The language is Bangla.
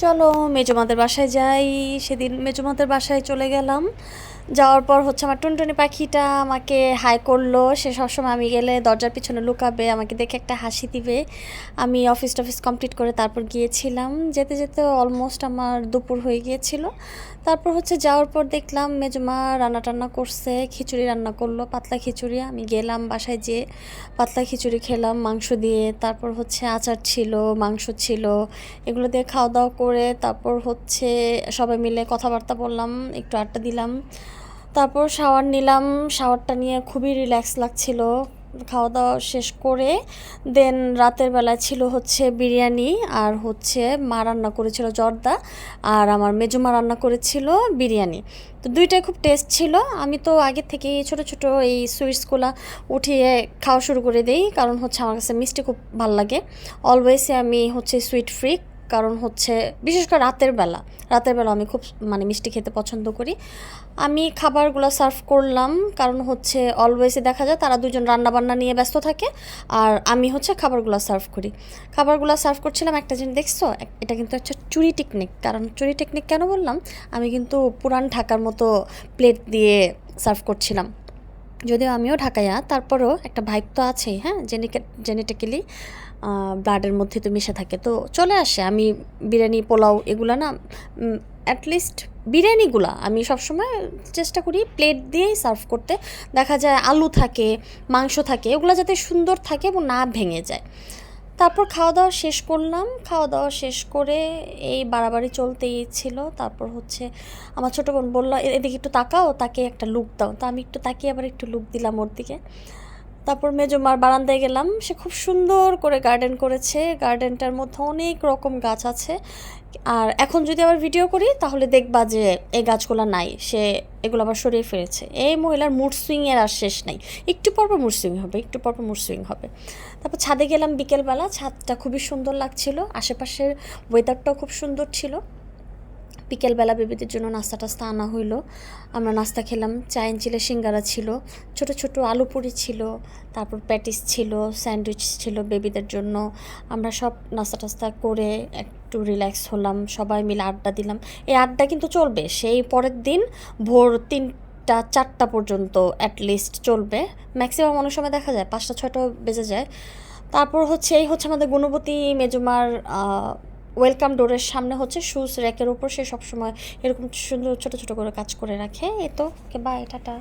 চলো মেজমাদের বাসায় যাই। সেদিন মেজমাদের বাসায় চলে গেলাম। যাওয়ার পর হচ্ছে আমার টুনটুনি পাখিটা আমাকে হাই করলো। সে সবসময় আমি গেলে দরজার পিছনে লুকাবে, আমাকে দেখে একটা হাসি দিবে। আমি অফিস টফিস কমপ্লিট করে তারপর গিয়েছিলাম। যেতে যেতে অলমোস্ট আমার দুপুর হয়ে গিয়েছিল। তারপর হচ্ছে যাওয়ার পর দেখলাম মেজমা রান্না টান্না করছে, খিচুড়ি রান্না করলো, পাতলা খিচুড়ি। আমি গেলাম বাসায়, যেয়ে পাতলা খিচুড়ি খেলাম মাংস দিয়ে। তারপর হচ্ছে আচার ছিল, মাংস ছিল, এগুলো দিয়ে খাওয়া দাওয়া করে তারপর হচ্ছে সবাই মিলে কথাবার্তা বললাম, একটু আড্ডা দিলাম। তারপর শাওয়ার নিলাম। শাওয়ারটা নিয়ে খুবই রিল্যাক্স লাগছিল। খাওয়া দাওয়া শেষ করে দেন রাতের বেলায় ছিল হচ্ছে বিরিয়ানি, আর হচ্ছে মা রান্না করেছিল জর্দা, আর আমার মেজমা রান্না করেছিল বিরিয়ানি। তো দুইটাই খুব টেস্ট ছিল। আমি তো আগে থেকেই ছোট ছোট এই সুইটসগুলো উঠিয়ে খাওয়া শুরু করে দিই, কারণ হচ্ছে আমার কাছে মিষ্টি খুব ভালো লাগে। অলওয়েজই আমি হচ্ছে সুইট ফ্রিক, কারণ হচ্ছে বিশেষ করে রাতের বেলা আমি খুব মিষ্টি খেতে পছন্দ করি। আমি খাবারগুলো সার্ভ করলাম, কারণ হচ্ছে অলওয়েজই দেখা যায় তারা দুজন রান্নাবান্না নিয়ে ব্যস্ত থাকে, আর আমি হচ্ছে খাবারগুলো সার্ভ করি। খাবারগুলো সার্ভ করছিলাম, একটা জিনিস দেখছো, এটা কিন্তু একটা চুরি টেকনিক। কারণ চুরি টেকনিক কেন বললাম, আমি কিন্তু পুরান ঢাকার মতো প্লেট দিয়ে সার্ভ করছিলাম। যদিও আমিও ঢাকাইয়া, তারপরও একটা ভাইব তো আছেই, হ্যাঁ, জেনেটিক্যালি ব্লাডের মধ্যে তো মিশে থাকে, তো চলে আসে। আমি বিরিয়ানি পোলাও এগুলো না, অ্যাটলিস্ট বিরিয়ানিগুলো আমি সবসময় চেষ্টা করি প্লেট দিয়েই সার্ভ করতে। দেখা যায় আলু থাকে, মাংস থাকে, এগুলো যাতে সুন্দর থাকে এবং না ভেঙে যায়। তারপর খাওয়া দাওয়া শেষ করলাম। খাওয়া দাওয়া শেষ করে এই বাড়াবাড়ি চলতেই ছিল। তারপর হচ্ছে আমার ছোটো বোন বললো, এদিকে একটু তাকাও, তাকে একটা লুক দাও। তো আমি একটু তাকিয়ে আবার একটু লুক দিলাম ওর দিকে। তারপর মেজমার বারান্দায় গেলাম। সে খুব সুন্দর করে গার্ডেন করেছে। গার্ডেনটার মধ্যে অনেক রকম গাছ আছে। আর এখন যদি আবার ভিডিও করি তাহলে দেখবা যে এই গাছগুলো নাই, সে এগুলো আবার সরিয়ে ফেলেছে। এই মহিলার মুড সুইংয়ের আর শেষ নাই। একটু পরপর মুড সুইং হবে, একটু পরপর মুড সুইং হবে। তারপর ছাদে গেলাম বিকেলবেলা। ছাদটা খুবই সুন্দর লাগছিল, আশেপাশের ওয়েদারটাও খুব সুন্দর ছিল। বিকেলবেলা বেবিদের জন্য নাস্তা টাস্তা আনা হইলো। আমরা নাস্তা খেলাম। চাইন চিলে সিঙ্গারা ছিল, ছোট ছোট আলু পুরি ছিল, তারপর প্যাটিস ছিল, স্যান্ডউইচ ছিল বেবিদের জন্য। আমরা সব নাস্তা টাস্তা করে একটু রিল্যাক্স হলাম, সবাই মিলে আড্ডা দিলাম। এই আড্ডা কিন্তু চলবে সেই পরের দিন ভোর 3টা 4টা পর্যন্ত অ্যাটলিস্ট চলবে। ম্যাক্সিমাম অনেক সময় দেখা যায় 5টা 6টাও বেজে যায়। তারপর হচ্ছে এই হচ্ছে আমাদের গুণবতী মেজমার ওয়েলকাম ডোরের সামনে হচ্ছে শুজ র্যাকের উপর সে সবসময় এরকম সুন্দর ছোট ছোট করে কাজ করে রাখে। এ তো, বাই, টাটা।